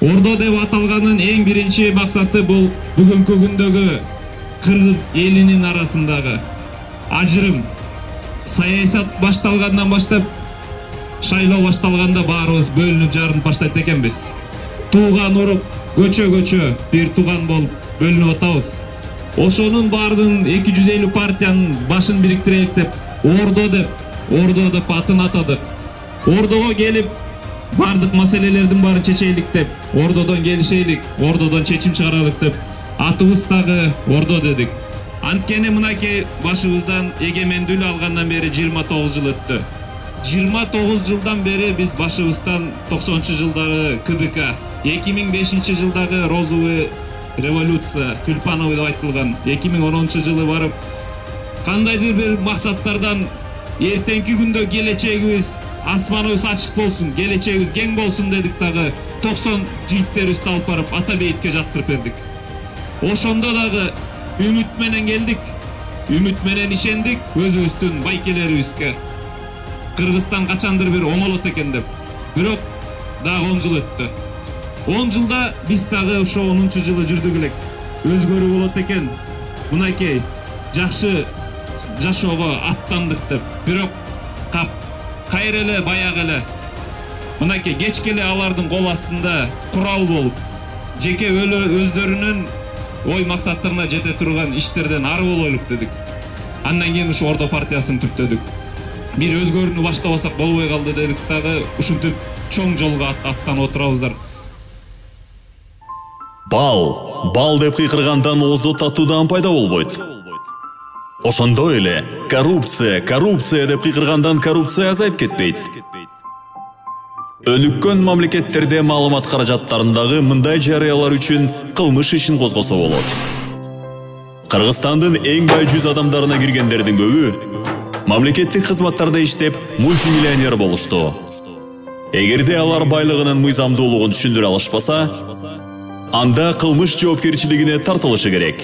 Ордо деп аталганын эң биринчи максаты бул бүгүнкү күндөгү кыргыз элинин арасындагы ажырым. Саясат башталгандан баштап, шайлоо башталганда баарыбыз бөлүнүп жарынып баштайт экенбиз. Тууган уруп, көчө бир тууган болуп бөлүнүп атабыз. Ошонун баардын 250 партиянын башын бириктирейик деп, Ордо деп атын атадык. Ордого келип, бардык маселелердин баарын чечейлик деп, Ордодон келишейлик, Ордодон чечим чыгаралык деп, атыбыз дагы Ордо дедик. Анткени мынакей башыбыздан эгемендүүлүк алгандан бери 29 жыл өттү. 29 жылдан бери биз башыбыздан 90-жылдары КДК, 2005 жылдагы розовый революция, тюльпановый деп айтылган, 2010-жылы барып, кандайдыр бир максаттардан эртеңки күндө келечегибиз, асманыбыз ачык болсун, келечегибиз кең болсун дедик дагы, 90 жигиттерибизди алып барып ата бейитке жаткырып бердик. Ошондо дагы үмүт менен келдик, үмүт менен ишендик өзүбүздүн байкелерибизге. Кыргызстан качандыр бир оңолот экен деп. Бирок дагы 10 жыл өттү. 10 жылда биз дагы ошо 10-жылы жүрдүк элек. Өзгөрүү болот экен. Мынакей жакшы жашоого аттандык деп. Бирок кайра эле баягы эле. Мынакей кечке эле алардын кол астында курал болуп, жеке өздөрүнүн ой максаттарына жете турган иштерден ары болойлук дедик. Андан кийин ушу Ордо партиясын түптөдүк. Бир өзгөрүүнү баштабасак болбой калды дедик дагы, ушинтип чоң жолго аттанып отурабыздар. Бал деп кыйкыргандан оозду татуудан пайда болбойт. Ошондой эле коррупция деп кыйкыргандан коррупция азайып кетпейт. Өнүккөн мамлекеттерде маалымат каражаттарындагы мындай жарыялар үчүн кылмыш ишин козгосо болот. Кыргызстандын эң бай 100 адамдарына киргендердин көбү мамлекеттик кызматтарда иштеп мультимиллионер болушту. Эгерде алар байлыгынын мыйзамдуулугун түшүндүрө алышпаса, анда кылмыш жоопкерчилигине тартылышы керек.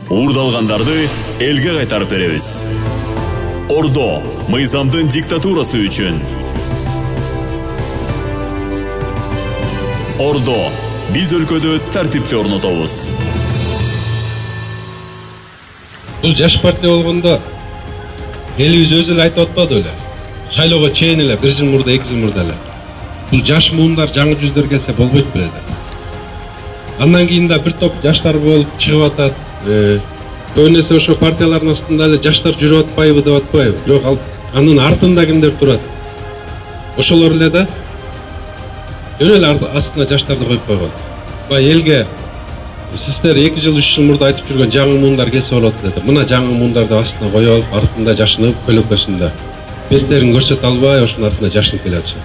Уурдалгандарды элге кайтарып беребиз. Ордо мыйзамдын диктатурасы үчүн. Ордо биз өлкөдө тартипти орнотобуз. Бул жаш партия болгондо элибиз өзү эле айтып атпады беле. Шайлоого чейин эле 1 жыл мурда, 2 жыл мурда эле. Бул жаш муундар, жаңы жүздөр келсе болбойт беле. Андан кийин да бир топ жаштар болуп чыгып атат. Көбүнесе ошо партиялардын астында эле жаштар жүрүп атпайбы деп атпайбы. Бирок анын артында кимдер турат? Ошолор эле да. Жөн эле астына жаштарды коюп койгон. Бай элге сиздер 2 жыл 3 жыл мурда айтып жүргөн жаңы муундар келсе болот деди. Мына жаңы муундарды астына коюп, артында жашынып, көлөкөсүндө беттерин көрсөтө албай, ошонун артында жашынып келе атышат.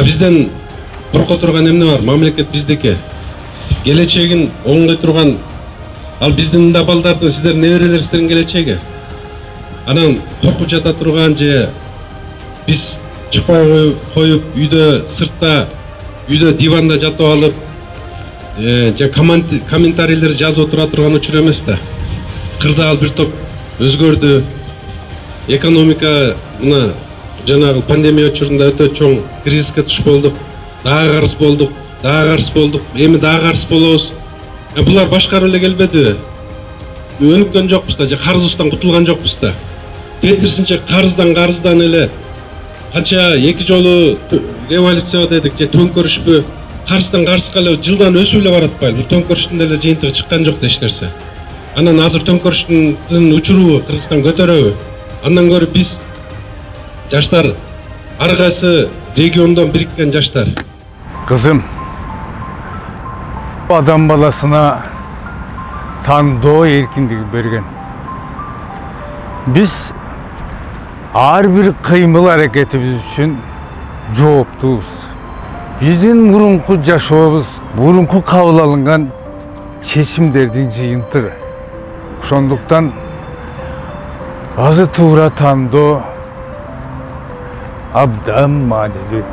Бизден корко турган эмне бар? Мамлекет биздики. Келечегин оңдой турган ал биздин да балдардын, сиздердин неберелериңиздин келечеги. Анан коркуп жата турган же биз чыкпай коюп үйдө, сыртта, үйдө диванда жатып алып, же комментарийлер жазып отура турган учур эмес да. Кырдаал бир топ өзгөрдү. Экономика мына жанагы пандемия учурунда өтө чоң кризиске туш болдук. Дагы карыз болдук, эми дагы карыз болобуз. Булар башкарып эле келбедиби? Өнүккөн жокпуз да, же карызыбыздан кутулган жокпуз да. Тетирсинче карыздан эле канча 2 жолу революция дедик, же төңкөрүшпү, карыздан карызга эле жылдан өсүп эле баратпайбы? Бул төңкөрүштүн деле жыйынтыгы чыккан жок да эч нерсе. Анан азыр төңкөрүштүн учурубу Кыргызстан көтөрөбү? Андан көрүп биз жаштар, ар кайсы региондон бириккен жаштар. Кызым, адам баласына тандоо эркиндиги берген. Биз ар бир кыймыл аракетибиз үчүн жооптубуз. Биздин мурунку жашообуз, мурунку кабыл алынган чечимдердин жыйынтыгы. Ошондуктан азы туура тандоо абдан маанилүү.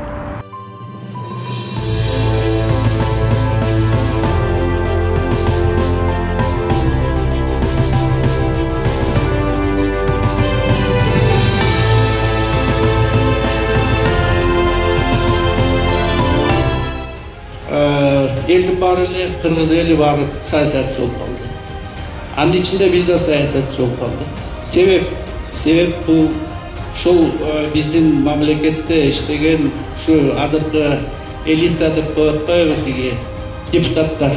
элдин баары эле кыргыз эли баары саясатчы болуп калды. Анын ичинде биз да саясатчы болуп калдык. Себеп бул ушул биздин мамлекетте иштеген ушу азыркы элита деп коет атпайбы тиги депутаттар.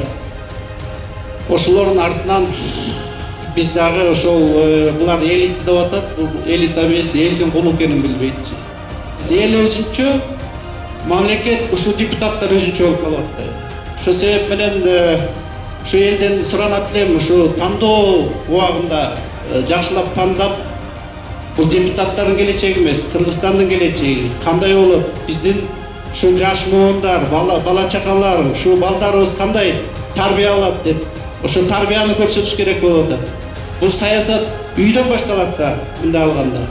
Ошолордун артынан биз дагы ошол булар элита деп атат, бул элита эмес, элдин кулу экенин билбейт. Эл өзүнчө, мамлекет ушул депутаттар өзүнчө болуп калып атты. Ошол себеп менен ушу элден суранат элем, ушу тандоо убагында жакшылап тандап, бул депутаттардын келечеги эмес, Кыргызстандын келечеги кандай болот? Биздин ушу жаш муундар, бала чакалар, ушу балдарыбыз кандай тарбия алат деп, ошо тарбияны көрсөтүш керек болуп атат. Бул саясат үйдөн башталат да, мындай алганда.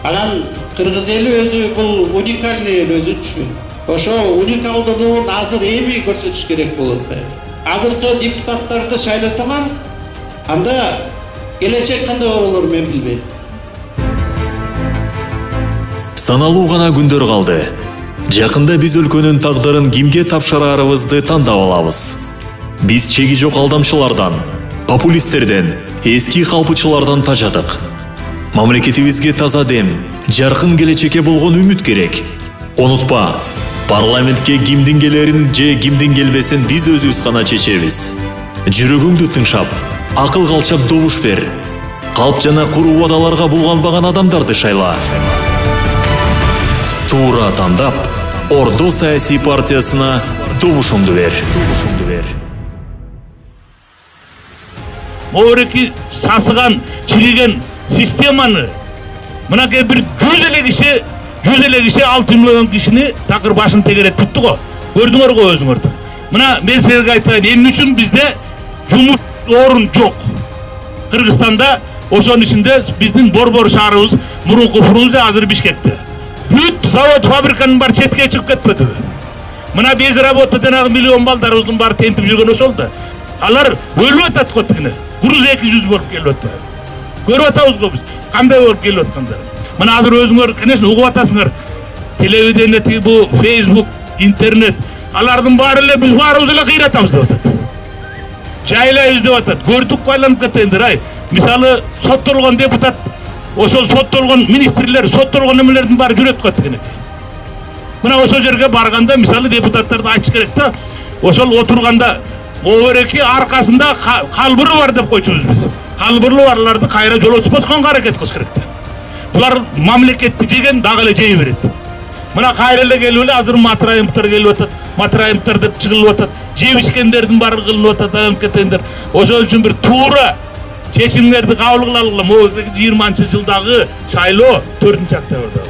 Анан кыргыз эли өзү бул уникальный эл өзүнчө. Ошо уникалдуулугун азыр эми көрсөтүш керек болот. Азыркы депутаттарды шайласаңар, анда келечек кандай бололор мен билбейм. Саналуу гана күндөр калды. Жакында биз өлкөнүн тагдырын кимге тапшырарыбызды тандап алабыз. Биз чеги жок алдамчылардан, популисттерден, эски калпычылардан тажадык. Мамлекетибизге таза дем, жаркын келечекке болгон үмүт керек. Унутпа, парламентке кимдин келерин же кимдин келбесин биз өзүбүз гана чечебиз. Жүрөгүңдү тынчап, акыл калчап добуш бер. Калп жана куру убадаларга булганбаган адамдарды шайла. Туура тандап, Ордо саясий партиясына добушуңду бер. Могуреки сасыган, чириген системаны мынакей бир 100 эле киши 6 миллион кишини такыр башын тегерет тутту го. Көрдүңөр го өзүңөрдү. Мына мен силерге айтайын, эмне үчүн бизде жумуш орун жок? Кыргызстанда ошонун ичинде биздин Борбор шаарыбыз мурунку Фрунзе азыр Бишкекте. Бүт завод, фабриканын баары четке чыгып кетпедиби? Мына без работа жанагы миллион балдарыбыздын баары тентип жүргөн ошол да. Алар өлүп атат го тигине. Груз 200 болуп келип атат. Көрүп атабыз го биз кандай болуп келип аткандарын. Мына азыр өзүңөр конечно угуп атасыңар. Телевидение, бу Facebook, интернет, алардын баары эле биз баарыбыз эле кыйратабыз деп атат. Жайлайбыз деп атат. Көрдүк байланып кетендер ай. Мисалы соттолгон депутат, ошол соттолгон министрлер, соттолгон эмелердин баары жүрөт го тигине. Мына ошол жерге барганда мисалы депутаттарды айтыш керек да, ошол отурганда Могуреки аркасында калбыры бар деп койчубуз биз. Калбырлы барларды кайра жолотуп басканга аракет кылыш керек. Булар мамлекетти жеген дагы эле жей берет. Мына кайра эле келип эле азыр матырайымдар келип атат. Матырайымдар деп чыгылып атат. Жеп ичкендердин баары кылынып атат, алып кетендер. Ошол үчүн бир туура чечимдерди кабыл кылалыгы. Могуреки 20-жылдагы шайлоо 4-октябрда.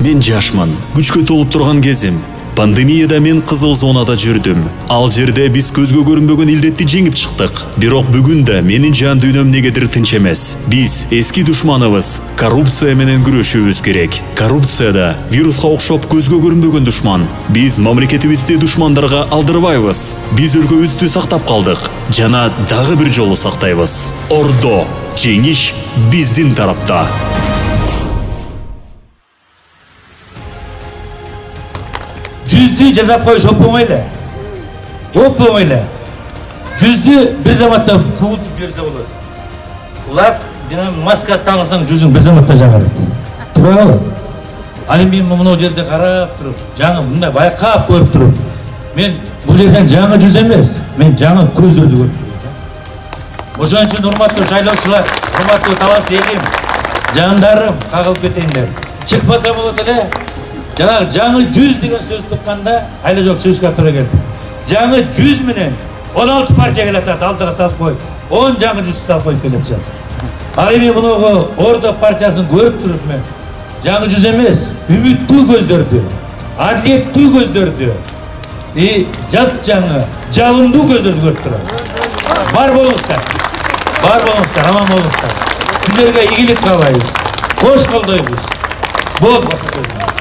Мен жашман, күчкө толуп турган кезим. Пандемияда мен кызыл зонада жүрдүм. Ал жерде биз көзгө көрүнбөгөн илдетти жеңип чыктык. Бирок бүгүн да менин жан дүйнөм негедир тынч эмес. Биз эски душманыбыз, коррупция менен күрөшүүбүз керек. Коррупция да вируска окшоп көзгө көрүнбөгөн душман. Биз мамлекетибизди душмандарга алдырбайбыз. Биз өлкөбүздү сактап калдык, жана дагы бир жолу сактайбыз. Ордо, жеңиш биздин тарапта. Жүздү жазап коюш оңой эле. Оңой эле. Жүздү бир заматта кубултуп жиберсе болот. Улар жана маска таңсаң жүзүң бир заматта жагарат. Тура калат. Ал эми мен мына жерде карап туруп, жаңы мындай байкап көрүп туруп, мен бул жерден жаңы жүз эмес, мен жаңы көздөрдү көрүп турмун. Ошон үчүн урматтуу шайлоочулар, урматтуу талас элим, жандарым, кагылып кетейиндер. Чыкпаса болот эле. Жанагы жаңы 100 деген сөз тукканда айла жок чыгышка туура келди. Жаңы 100 менен 16 партия келет, алдыга салып коюп, 10 жаңы 100 салып коюп келет жак. Ал эми мунугу Ордо партиясын көрүп туруп мен жаңы 100 эмес, үмүттүү көздөрдү, адилеттүү көздөрдү, жап-жаңы, жалындуу көздөрдү көрүп турам. Бар болуңуздар, аман болуңуздар. Силерге ийгилик каалайбыз, кош колдойбуз. Болот.